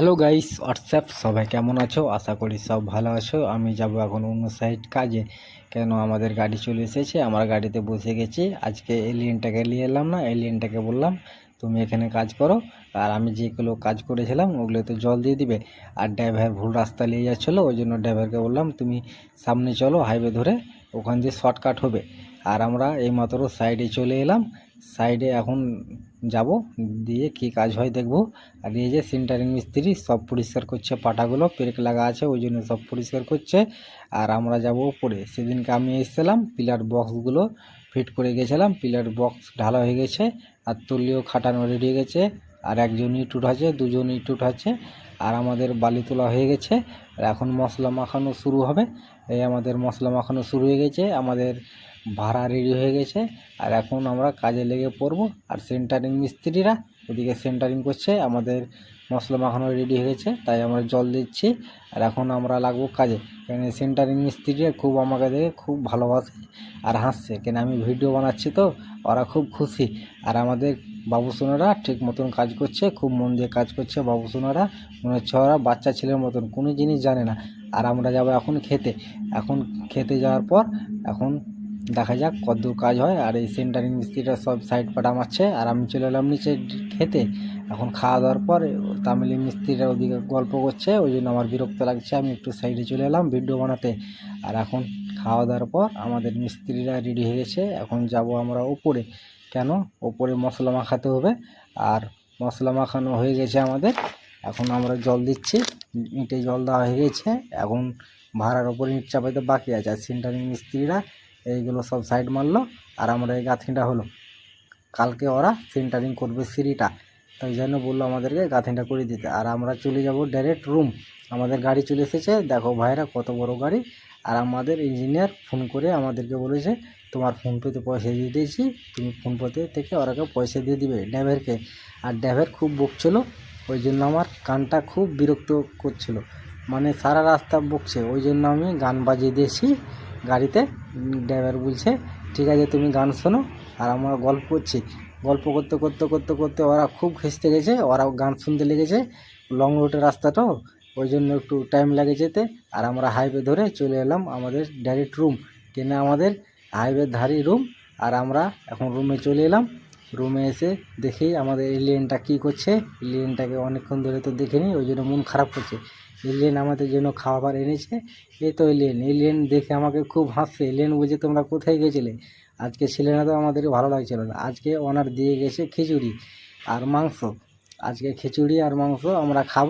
Hello guys, WhatsApp সবাই কেমন আছো? আশা করি সব ভালো আছো। আমি যাব এখন অন্য সাইড কাজে। কেন আমাদের গাড়ি চলে এসেছে, আমরা গাড়িতে বসে গেছি। আজকে এলিয়েনটাকে নিয়ে এলাম না, এলিয়েনটাকে বললাম তুমি এখানে কাজ করো, আর আমি যেগুলো কাজ করেছিলাম ওগুলোতে জল দিয়ে দিবে। আর ড্রাইভার ভুল রাস্তা নিয়ে যাচ্ছিলো, ওই জন্য ড্রাইভারকে বললাম তুমি সামনে চলো, হাইওয়ে ধরে ওখান দিয়ে শর্টকাট হবে। আর আমরা এইমাত্র সাইডে চলে এলাম। সাইডে এখন যাব, দিয়ে কি কাজ হয় দেখব। আর এই যে সেন্টারিং মিস্ত্রি সব পরিষ্কার করছে, পাটাগুলো পেরেক লাগা আছে ওই জন্য সব পরিষ্কার করছে। আর আমরা যাব উপরে। সেদিনকে আমি এসেছিলাম, পিলার বক্সগুলো ফিট করে গেছিলাম, পিলার বক্স ঢালা হয়ে গেছে, আর তলিও খাটানো রেডি হয়ে গেছে। আর একজন ইট উঠাচ্ছে, দুজন ইট উঠাচ্ছে, আর আমাদের বালি তোলা হয়ে গেছে। আর এখন মশলা মাখানো শুরু হবে। এই আমাদের মশলা মাখানো শুরু হয়ে গেছে, আমাদের ভাড়া রেডি হয়ে গেছে। আর এখন আমরা কাজে লেগে পড়ব। আর সেন্টারিং মিস্ত্রিরা ওদিকে সেন্টারিং করছে, আমাদের মশলা মাখানো রেডি হয়ে গেছে, তাই আমরা জল দিচ্ছি। আর এখন আমরা লাগবো কাজে। কেন সেন্টারিং মিস্ত্রিরা খুব আমাকে দেখে খুব ভালোবাসে আর হাসছে, কেন আমি ভিডিও বানাচ্ছি তো ওরা খুব খুশি। আর আমাদের বাবুসোনারা ঠিক মতন কাজ করছে, খুব মন দিয়ে কাজ করছে বাবুসোনারা। মনে হচ্ছে ওরা বাচ্চা ছেলের মতন, কোনো জিনিস জানে না। আর আমরা যাবো এখন খেতে। এখন খেতে যাওয়ার পর এখন দেখা যাক কতদূর কাজ হয়। আর এই সেন্টারিং মিস্ত্রিটা সব সাইড পাটা মারছে, আর আমি চলে এলাম নিচে খেতে। এখন খাওয়া দাওয়ার পর তামিলি মিস্ত্রিরা ওদিকে গল্প করছে, ওই জন্য আমার বিরক্ত লাগছে, আমি একটু সাইডে চলে এলাম ভিডিও বানাতে। আর এখন খাওয়া দাওয়ার পর আমাদের মিস্ত্রিরা রেডি হয়ে গেছে, এখন যাব আমরা ওপরে। কেন ওপরে মশলা মাখাতে হবে। আর মশলা মাখানো হয়ে গেছে আমাদের, এখন আমরা জল দিচ্ছি। ইঁটে জল দেওয়া হয়ে গেছে, এখন ভাড়ার ওপরে ইঁট চাপাইতে বাকি আছে। আর সেন্টারিং মিস্ত্রিরা এইগুলো সব সাইড মারলো, আর আমরা এই গাঁথনিটা হলো। কালকে ওরা সেন্টারিং করবে সিঁড়িটা, তাই জন্য বললো আমাদেরকে গাঁথনিটা করে দিতে। আর আমরা চলে যাব ডাইরেক্ট রুম। আমাদের গাড়ি চলে এসেছে, দেখো ভাইরা কত বড় গাড়ি। আর আমাদের ইঞ্জিনিয়ার ফোন করে আমাদেরকে বলেছে তোমার ফোনপেতে পয়সা দিয়ে দিয়েছি, তুমি ফোনপে থেকে ওরাকে পয়সা দিয়ে দিবে ড্রাইভারকে। আর ড্রাইভার খুব বকছিল, ওই জন্য আমার কানটা খুব বিরক্ত করছিল, মানে সারা রাস্তা বকছে, ওই জন্য আমি গান বাজিয়ে দিয়েছি গাড়িতে। ড্রাইভার বলছে ঠিক আছে তুমি গান শোনো, আর আমরা গল্প করছি। গল্প করতে করতে করতে করতে ওরা খুব খেসতে গেছে, ওরাও গান শুনতে লেগেছে। লং রুটের রাস্তা তো, ওই জন্য একটু টাইম লাগে যেতে। আর আমরা হাইওয়ে ধরে চলে এলাম আমাদের ডাইরেক্ট রুম, কেন আমাদের হাইওয়ের ধারি রুম। আর আমরা এখন রুমে চলে এলাম। রুমে এসে দেখি আমাদের এলিয়েনটা কী করছে। এলিয়েনটাকে অনেকক্ষণ ধরে তো দেখিনি, ওই জন্য মন খারাপ করছে। এলিয়েন আমাদের জন্য খাবার এনেছে। এই তো এলিয়েন, এলিয়েন দেখে আমাকে খুব হাসছে। এলিয়েন বলছে তোমরা কোথায় গেছিলে? আজকে ছেলে না তো আমাদের ভালো লাগছিল না। আজকে ওনার দিয়ে গেছে খিচুড়ি আর মাংস। আজকে খিচুড়ি আর মাংস আমরা খাবো।